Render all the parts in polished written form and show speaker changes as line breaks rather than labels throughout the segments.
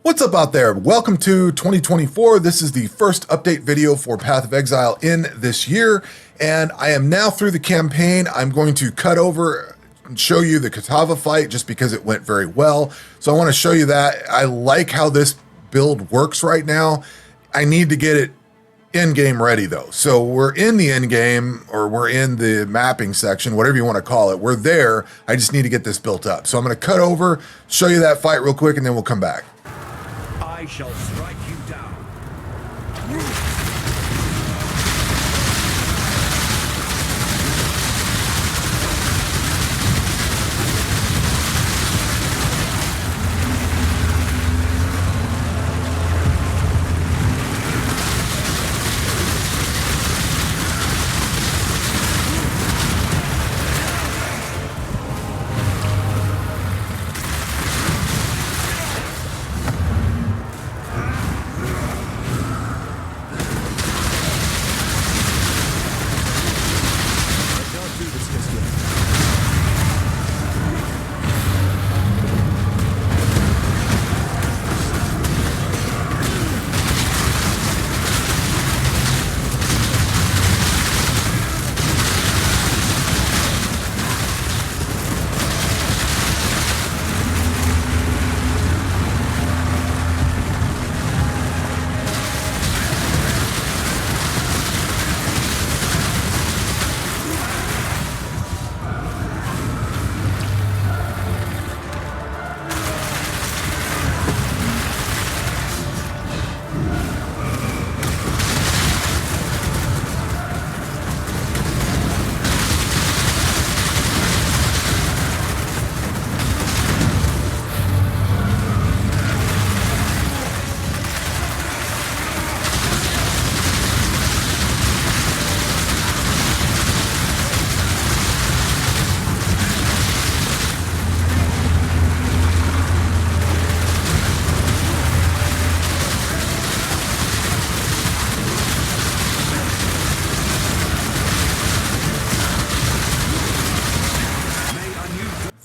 What's up out there? Welcome to 2024. This is the first update video for Path of Exile in this year, and I am now through the campaign. I'm going to cut over and show you the Katava fight just because it went very well. So I want to show you that. I like how this build works right now. I need to get it in-game ready though. So we're in the in-game, or we're in the mapping section, whatever you want to call it. We're there. I just need to get this built up. So I'm going to cut over, show you that fight real quick, and then we'll come back.
I shall strike you down.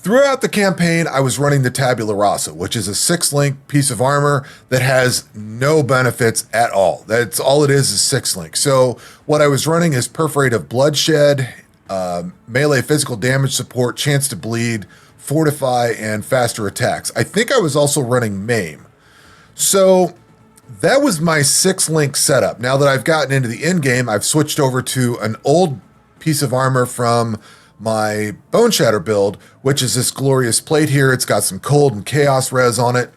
Throughout the campaign, I was running the Tabula Rasa, which is a 6-link piece of armor that has no benefits at all. That's all it is 6-link. So what I was running is Perforative Bloodshed, melee physical damage support, chance to bleed, fortify, and faster attacks. I think I was also running Maim. So that was my 6-link setup. Now that I've gotten into the end game, I've switched over to an old piece of armor from my Bone Shatter build, which is this glorious plate here. It's got some cold and chaos res on it,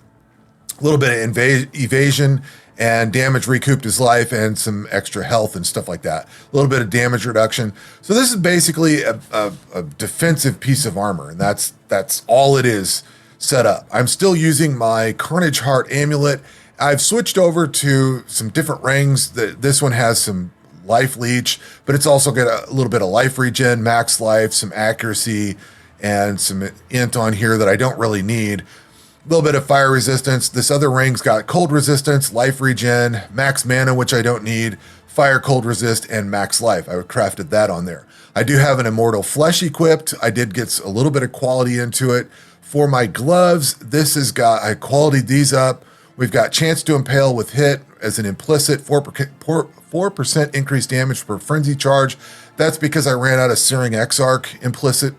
a little bit of evasion and damage recouped his life, and some extra health and stuff like that. A little bit of damage reduction. So this is basically a defensive piece of armor, and that's all it is set up. I'm still using my Carnage Heart amulet. I've switched over to some different rings. This one has some life leech, but it's also got a little bit of life regen, max life, some accuracy, and some int on here that I don't really need. A little bit of fire resistance. This other ring's got cold resistance, life regen, max mana, which I don't need, fire, cold resist, and max life. I crafted that on there. I do have an immortal flesh equipped. I did get a little bit of quality into it. For my gloves, this has got, I qualityed these up. We've got chance to impale with hit as an implicit 4% increased damage per frenzy charge. That's because I ran out of Searing Exarch implicit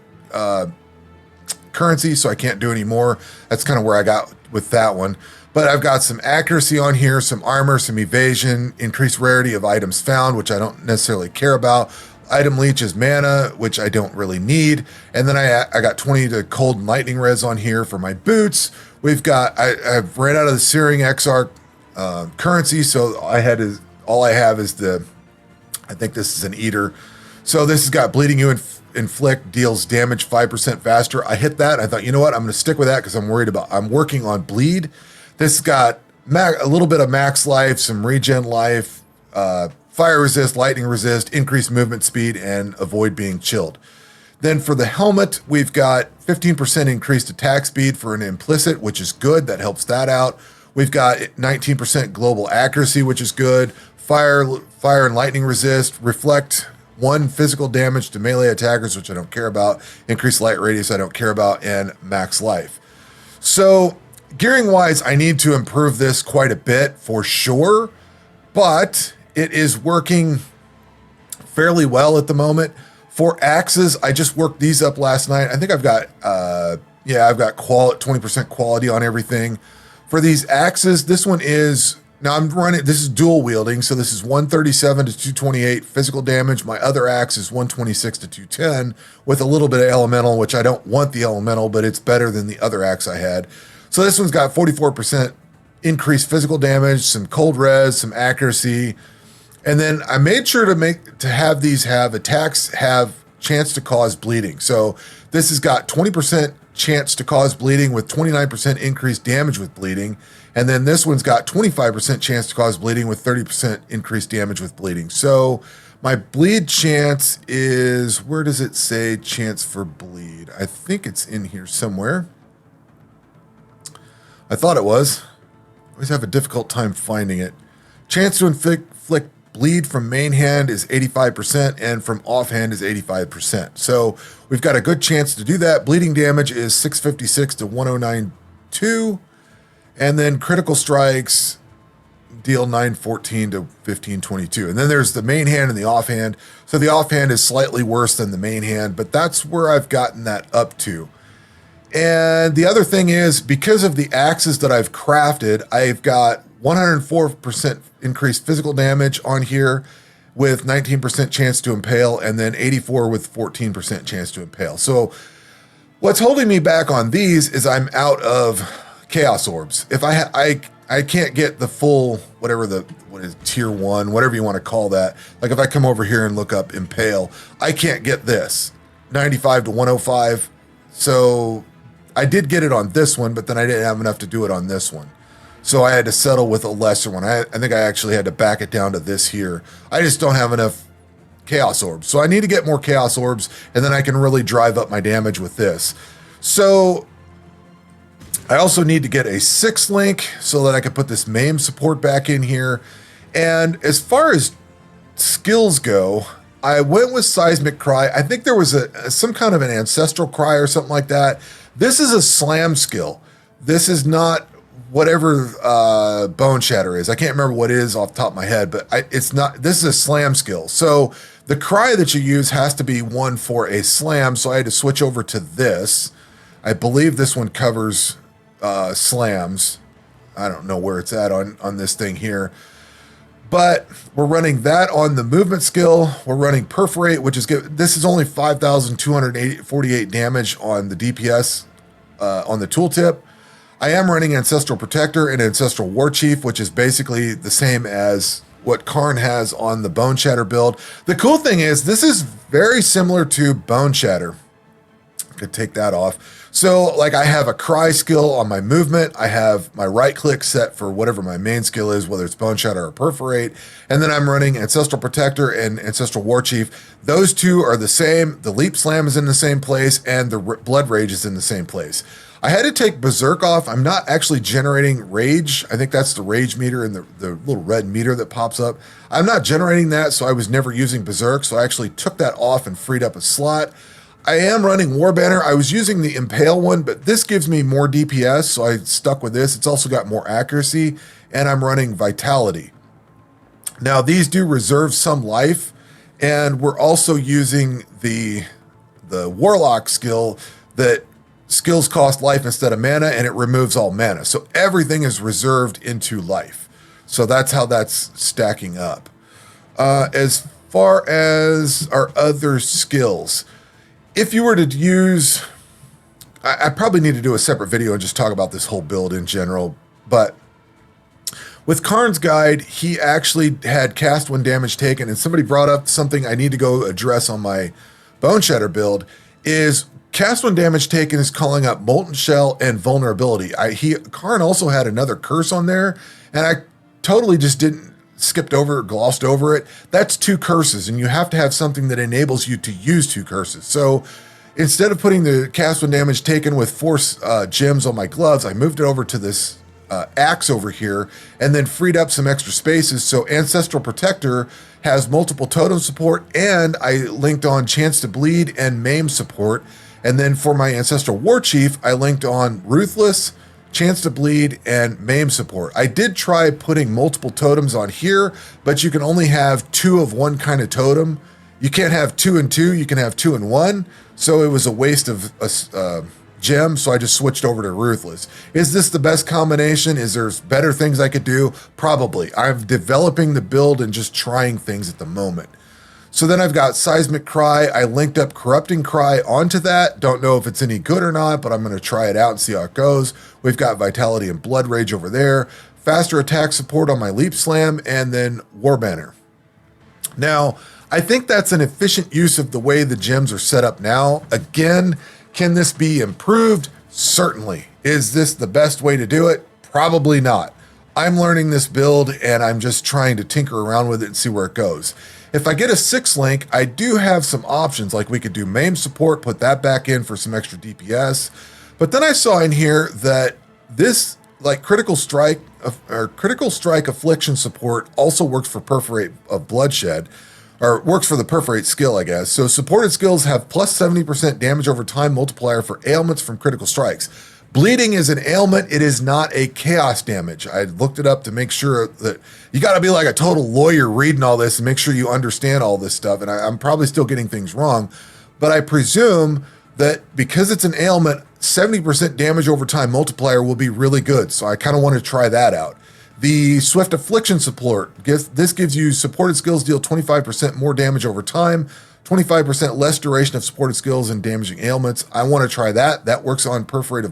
currency, so I can't do any more. That's kind of where I got with that one. But I've got some accuracy on here, some armor, some evasion, increased rarity of items found, which I don't necessarily care about. Item leech is mana, which I don't really need. And then I got 20 to cold and lightning res on here for my boots. We've got, I've ran out of the Searing Exarch currency, so all I have is I think this is an eater. So this has got bleeding you inflict, deals damage 5% faster. I hit that. I thought, you know what? I'm going to stick with that because I'm working on bleed. This has got a little bit of max life, some regen life, fire resist, lightning resist, increased movement speed, and avoid being chilled. Then for the helmet, we've got 15% increased attack speed for an implicit, which is good. That helps that out. We've got 19% global accuracy, which is good. Fire and lightning resist, reflect 1 physical damage to melee attackers, which I don't care about. Increased light radius, I don't care about, and max life. So Gearing wise, I need to improve this quite a bit for sure, but it is working fairly well at the moment. For axes, I just worked these up last night. I think I've got, I've got 20% quality on everything. For these axes, this one is, now I'm running, this is dual wielding, so this is 137 to 228 physical damage. My other axe is 126 to 210 with a little bit of elemental, which I don't want the elemental, but it's better than the other axe I had. So this one's got 44% increased physical damage, some cold res, some accuracy. And then I made sure to have these have attacks have chance to cause bleeding. So this has got 20% chance to cause bleeding with 29% increased damage with bleeding. And then this one's got 25% chance to cause bleeding with 30% increased damage with bleeding. So my bleed chance is, where does it say chance for bleed? I think it's in here somewhere. I thought it was. I always have a difficult time finding it. Chance to inflict bleed from main hand is 85% and from offhand is 85%. So we've got a good chance to do that. Bleeding damage is 656 to 1092. And then critical strikes deal 914 to 1522. And then there's the main hand and the offhand. So the offhand is slightly worse than the main hand, but that's where I've gotten that up to. And the other thing is, because of the axes that I've crafted, I've got 104% increased physical damage on here with 19% chance to impale, and then 84 with 14% chance to impale. So what's holding me back on these is I'm out of chaos orbs. If I can't get the full, what is tier 1, whatever you want to call that. Like if I come over here and look up impale, I can't get this 95 to 105. So I did get it on this one, but then I didn't have enough to do it on this one. So I had to settle with a lesser one. I think I actually had to back it down to this here. I just don't have enough chaos orbs. So I need to get more chaos orbs, and then I can really drive up my damage with this. So I also need to get a 6 link so that I can put this MAME support back in here. And as far as skills go, I went with Seismic Cry. I think there was some kind of an Ancestral Cry or something like that. This is a slam skill. This is not whatever Bone Shatter is. I can't remember what it is off the top of my head, but it's not. This is a slam skill. So the cry that you use has to be one for a slam. So I had to switch over to this. I believe this one covers slams. I don't know where it's at on this thing here. But we're running that on the movement skill. We're running Perforate, which is good. This is only 5,248 damage on the DPS on the tooltip. I am running Ancestral Protector and Ancestral War Chief, which is basically the same as what Karn has on the Bone Shatter build. The cool thing is this is very similar to Bone Shatter. Could take that off. So like I have a cry skill on my movement. I have my right click set for whatever my main skill is, whether it's Bone Shatter or Perforate. And then I'm running Ancestral Protector and Ancestral War Chief. Those two are the same. The Leap Slam is in the same place and the Blood Rage is in the same place. I had to take Berserk off. I'm not actually generating rage. I think that's the rage meter and the little red meter that pops up. I'm not generating that, so I was never using Berserk. So I actually took that off and freed up a slot. I am running War Banner. I was using the Impale one, but this gives me more DPS, so I stuck with this. It's also got more accuracy, and I'm running Vitality. Now, these do reserve some life, and we're also using the Warlock skill that skills cost life instead of mana, and it removes all mana. So everything is reserved into life. So that's how that's stacking up. As far as our other skills, if you were to use, I probably need to do a separate video and just talk about this whole build in general, but with Karn's guide, he actually had cast when damage taken, and somebody brought up something I need to go address on my Bone Shatter build, is cast when damage taken is calling up Molten Shell and Vulnerability. Karn also had another curse on there, and I totally just glossed over it. That's 2 curses, and you have to have something that enables you to use 2 curses. So instead of putting the cast when damage taken with Force gems on my gloves, I moved it over to this axe over here and then freed up some extra spaces. So Ancestral Protector has multiple totem support, and I linked on Chance to Bleed and Maim support. And then for my Ancestral War Chief, I linked on Ruthless, chance to bleed, and maim support. I did try putting multiple totems on here, but you can only have 2 of one kind of totem. You can't have 2 and 2, you can have 2 and 1. So it was a waste of a gem, so I just switched over to Ruthless. Is this the best combination? Is there better things I could do? Probably. I'm developing the build and just trying things at the moment. So then I've got Seismic Cry. I linked up Corrupting Cry onto that. Don't know if it's any good or not, but I'm going to try it out and see how it goes. We've got Vitality and Blood Rage over there. Faster attack support on my Leap Slam, and then War Banner. Now, I think that's an efficient use of the way the gems are set up now. Again, can this be improved? Certainly. Is this the best way to do it? Probably not. I'm learning this build, and I'm just trying to tinker around with it and see where it goes. If I get a 6 link, I do have some options, like we could do maim support, put that back in for some extra DPS. But then I saw in here that this, like critical strike affliction support, also works for perforate of bloodshed, or works for the perforate skill, I guess. So supported skills have plus 70% damage over time multiplier for ailments from critical strikes. Bleeding is an ailment. It is not a chaos damage. I looked it up to make sure that you got to be like a total lawyer reading all this and make sure you understand all this stuff. And I'm probably still getting things wrong, but I presume that because it's an ailment, 70% damage over time multiplier will be really good. So I kind of want to try that out. The Swift Affliction support, this gives you supported skills deal 25% more damage over time, 25% less duration of supported skills and damaging ailments. I want to try that. That works on perforate.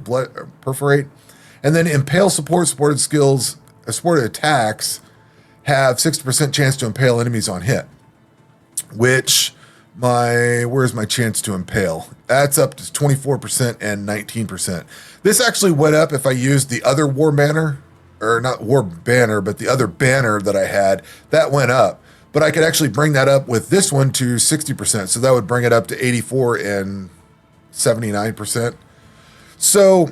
And then Impale supported skills, supported attacks have 60% chance to impale enemies on hit, which where's my chance to impale? That's up to 24% and 19%. This actually went up if I used the other War Banner, or not War Banner, but the other banner that I had, that went up. But I could actually bring that up with this one to 60%. So that would bring it up to 84 and 79%. So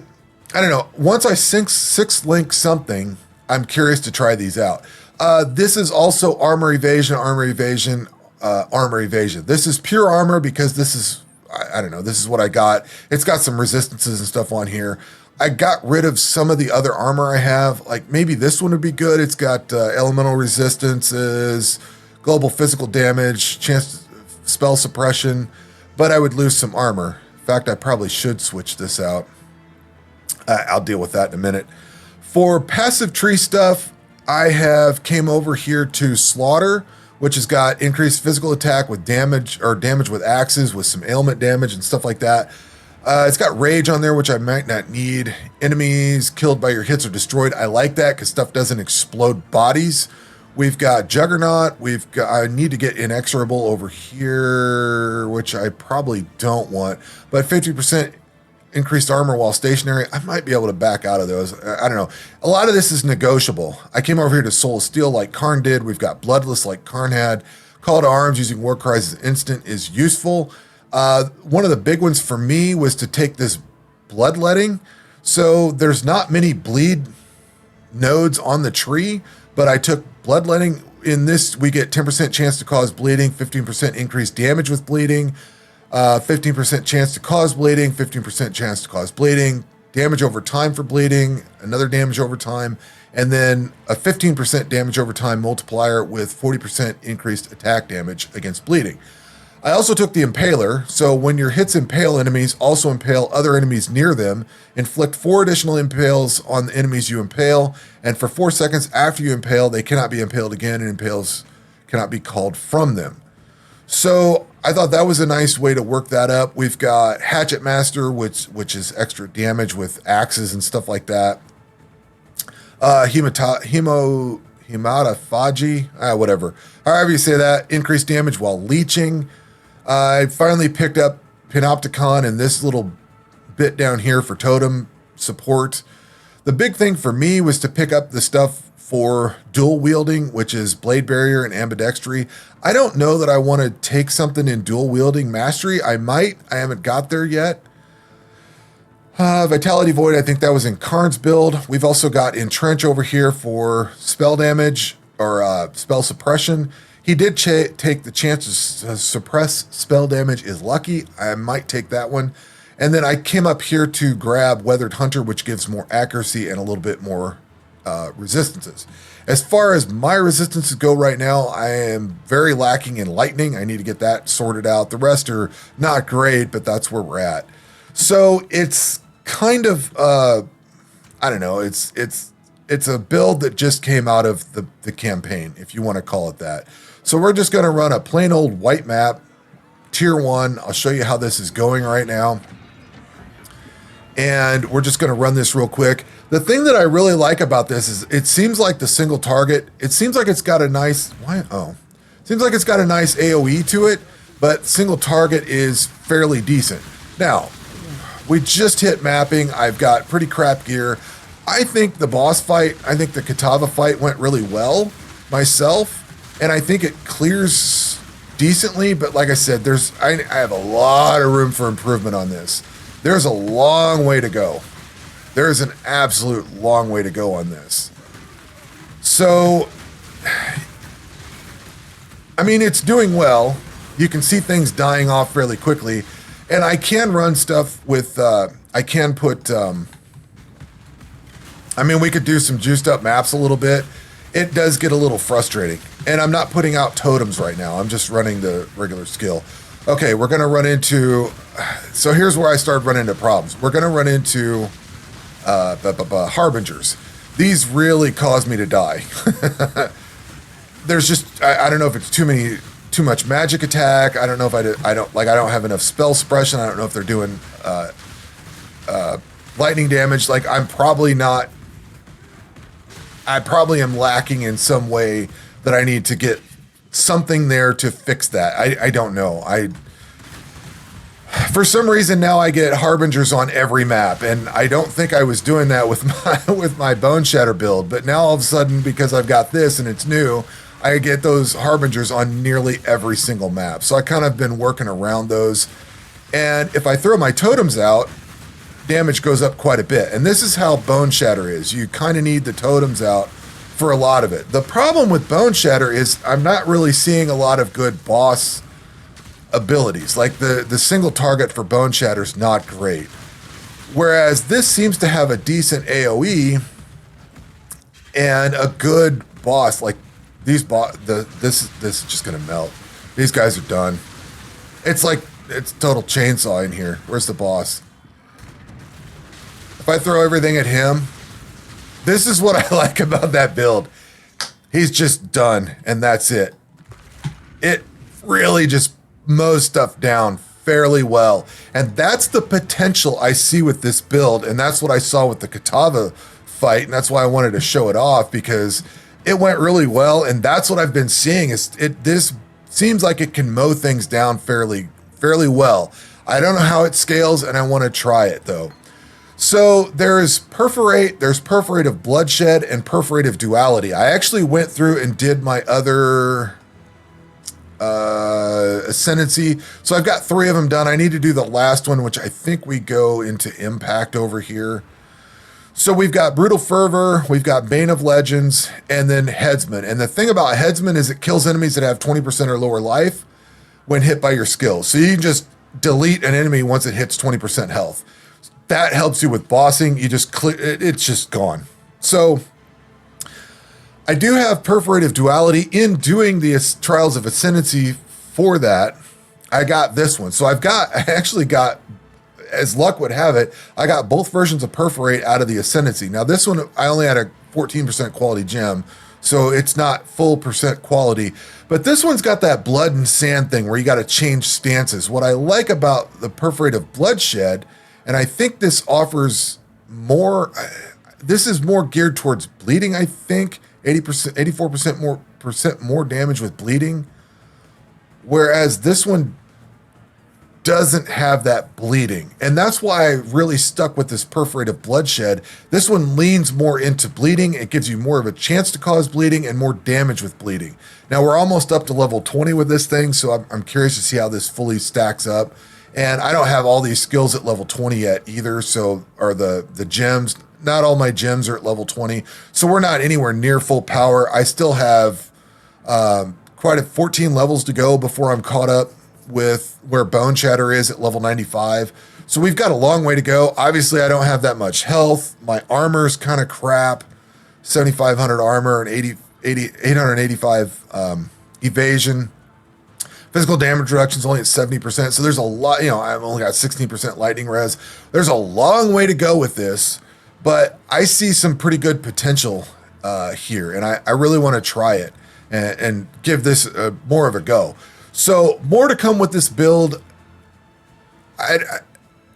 I don't know. Once I six link something, I'm curious to try these out. This is also armor evasion. This is pure armor because this is, I don't know, this is what I got. It's got some resistances and stuff on here. I got rid of some of the other armor I have. Like maybe this one would be good. It's got elemental resistances, global physical damage, chance spell suppression, but I would lose some armor. In fact, I probably should switch this out. I'll deal with that in a minute. For passive tree stuff, I have came over here to Slaughter, which has got increased physical attack with damage, or damage with axes with some ailment damage and stuff like that. It's got rage on there, which I might not need. Enemies killed by your hits or destroyed. I like that because stuff doesn't explode bodies. We've got Juggernaut. I need to get Inexorable over here, which I probably don't want. But 50% increased armor while stationary. I might be able to back out of those. I don't know. A lot of this is negotiable. I came over here to Soul of Steel like Karn did. We've got Bloodless like Karn had. Call to Arms using War Cries as instant is useful. One of the big ones for me was to take this Bloodletting. So there's not many bleed nodes on the tree, but I took Bloodletting. In this, we get 10% chance to cause bleeding, 15% increased damage with bleeding, 15% chance to cause bleeding, 15% chance to cause bleeding, damage over time for bleeding, another damage over time, and then a 15% damage over time multiplier with 40% increased attack damage against bleeding. I also took the Impaler, so when your hits impale enemies, also impale other enemies near them, inflict 4 additional impales on the enemies you impale, and for 4 seconds after you impale, they cannot be impaled again, and impales cannot be called from them. So I thought that was a nice way to work that up. We've got Hatchet Master, which is extra damage with axes and stuff like that. Hematophagy, whatever. However you say that, increased damage while leeching. I finally picked up Panopticon and this little bit down here for totem support. The big thing for me was to pick up the stuff for dual wielding, which is Blade Barrier and Ambidextry. I don't know that I want to take something in dual wielding mastery. I might. I haven't got there yet. Vitality Void, I think that was in Karn's build. We've also got Entrench over here for spell damage or spell suppression. He did take the chance to suppress spell damage is lucky. I might take that one. And then I came up here to grab Weathered Hunter, which gives more accuracy and a little bit more resistances. As far as my resistances go right now, I am very lacking in lightning. I need to get that sorted out. The rest are not great, but that's where we're at. So it's kind of, I don't know, it's a build that just came out of the campaign, if you want to call it that. So we're just going to run a plain old white map, tier 1. I'll show you how this is going right now. And we're just going to run this real quick. The thing that I really like about this is it seems like the single target, it seems like it's got a nice, seems like it's got a nice AoE to it, but single target is fairly decent. Now, we just hit mapping. I've got pretty crap gear. I think the boss fight, I think the Kitava fight went really well myself, and I think it clears decently, but like I said, I have a lot of room for improvement on this. There's a long way to go. There's an absolute long way to go on this. So, I mean, it's doing well. You can see things dying off fairly quickly. And I can run stuff with, I can put, I mean, we could do some juiced up maps a little bit. It does get a little frustrating. And I'm not putting out totems right now. I'm just running the regular skill. Okay, we're going to run into, so here's where I started running into problems. We're going to run into Harbingers. These really cause me to die. There's just, I don't know if it's too much magic attack. I don't know if I don't have enough spell suppression. I don't know if they're doing lightning damage. Like, I probably am lacking in some way that I need to get something there to fix that. I don't know. For some reason now I get Harbingers on every map, and I don't think I was doing that with my Bone Shatter build, but now all of a sudden, because I've got this and it's new, I get those Harbingers on nearly every single map. So I kind of been working around those, and if I throw my totems out, damage goes up quite a bit. And this is how Bone Shatter is. You kind of need the totems out for a lot of it. The problem with Bone Shatter is I'm not really seeing a lot of good boss abilities. Like the single target for Bone Shatter is not great. Whereas this seems to have a decent AoE and a good boss. Like this is just gonna melt. These guys are done. It's total chainsaw in here. Where's the boss? If I throw everything at him, this is what I like about that build. He's just done, and that's it. It really just mows stuff down fairly well. And that's the potential I see with this build, and that's what I saw with the Kitava fight, and that's why I wanted to show it off, because it went really well, and that's what I've been seeing. This seems like it can mow things down fairly well. I don't know how it scales, and I want to try it, though. So there's Perforative Bloodshed, and Perforative Duality. I actually went through and did my other Ascendancy. So I've got 3 of them done. I need to do the last one, which I think we go into Impact over here. So we've got Brutal Fervor, we've got Bane of Legends, and then Headsman. And the thing about Headsman is it kills enemies that have 20% or lower life when hit by your skills. So you can just delete an enemy once it hits 20% health. That helps you with bossing. You just it's just gone. So I do have Perforative Duality. In doing the Trials of Ascendancy for that, I got this one. So I actually got, as luck would have it, I got both versions of Perforate out of the Ascendancy. Now this one, I only had a 14% quality gem, so it's not full percent quality. But this one's got that blood and sand thing where you got to change stances. What I like about the Perforative Bloodshed, and I think this offers more, this is more geared towards bleeding, I think. 84% more damage with bleeding. Whereas this one doesn't have that bleeding. And that's why I really stuck with this Perforative Bloodshed. This one leans more into bleeding. It gives you more of a chance to cause bleeding and more damage with bleeding. Now we're almost up to level 20 with this thing, so I'm curious to see how this fully stacks up. And I don't have all these skills at level 20 yet either, so, or the gems. Not all my gems are at level 20, so we're not anywhere near full power. I still have quite a 14 levels to go before I'm caught up with where Bone Shatter is at level 95. So we've got a long way to go. Obviously, I don't have that much health. My armor's kind of crap. 7,500 armor and 885 evasion. Physical damage reduction is only at 70%. So there's a lot, you know, I've only got 16% lightning res. There's a long way to go with this, but I see some pretty good potential here. And I really want to try it and give this more of a go. So more to come with this build.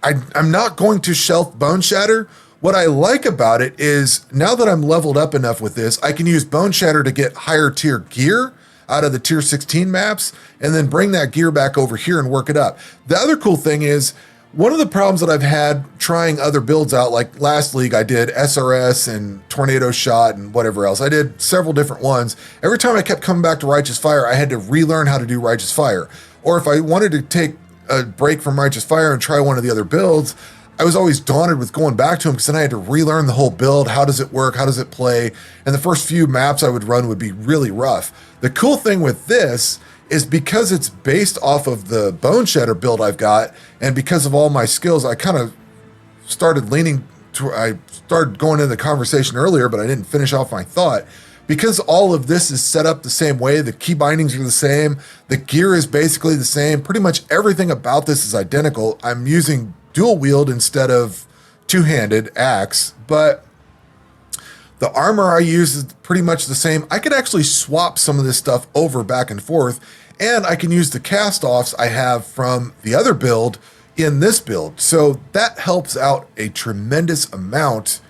I'm not going to shelf Bone Shatter. What I like about it is now that I'm leveled up enough with this, I can use Bone Shatter to get higher tier gear out of the tier 16 maps and then bring that gear back over here and work it up. The other cool thing is one of the problems that I've had trying other builds out, like last league, I did SRS and Tornado Shot and whatever else. I did several different ones. Every time I kept coming back to Righteous Fire, I had to relearn how to do Righteous Fire. Or if I wanted to take a break from Righteous Fire and try one of the other builds, I was always daunted with going back to them because then I had to relearn the whole build. How does it work? How does it play? And the first few maps I would run would be really rough. The cool thing with this is because it's based off of the Bone Shatter build I've got, and because of all my skills, I kind of started leaning to, I started going into the conversation earlier, but I didn't finish off my thought. Because all of this is set up the same way, the key bindings are the same, the gear is basically the same, pretty much everything about this is identical. I'm using dual wield instead of two-handed axe, but the armor I use is pretty much the same. I could actually swap some of this stuff over back and forth, and I can use the cast-offs I have from the other build in this build. So that helps out a tremendous amount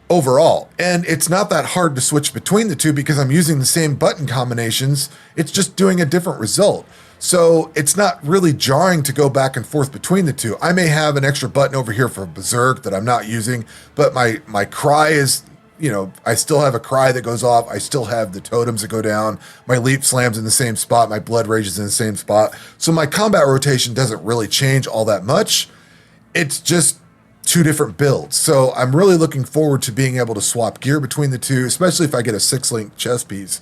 overall. And it's not that hard to switch between the two because I'm using the same button combinations. It's just doing a different result. So it's not really jarring to go back and forth between the two. I may have an extra button over here for Berserk that I'm not using, but my cry is, you know, I still have a cry that goes off. I still have the totems that go down. My leap slams in the same spot. My blood rage is in the same spot. So my combat rotation doesn't really change all that much. It's just two different builds. So I'm really looking forward to being able to swap gear between the two, especially if I get a 6-link chest piece.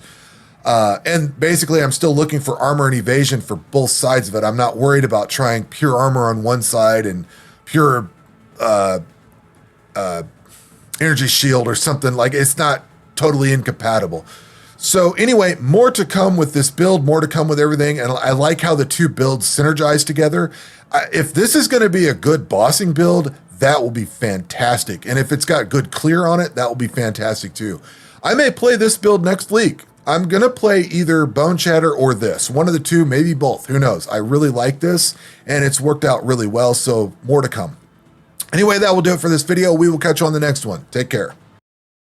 And basically I'm still looking for armor and evasion for both sides of it. I'm not worried about trying pure armor on one side and pure energy shield or something. Like, it's not totally incompatible. So anyway, more to come with this build, more to come with everything. And I like how the two builds synergize together. If this is going to be a good bossing build, that will be fantastic. And if it's got good clear on it, that will be fantastic too. I may play this build next week. I'm going to play either Bone Shatter or this. One of the two, maybe both. Who knows? I really like this, and it's worked out really well, so more to come. Anyway, that will do it for this video. We will catch you on the next one. Take care.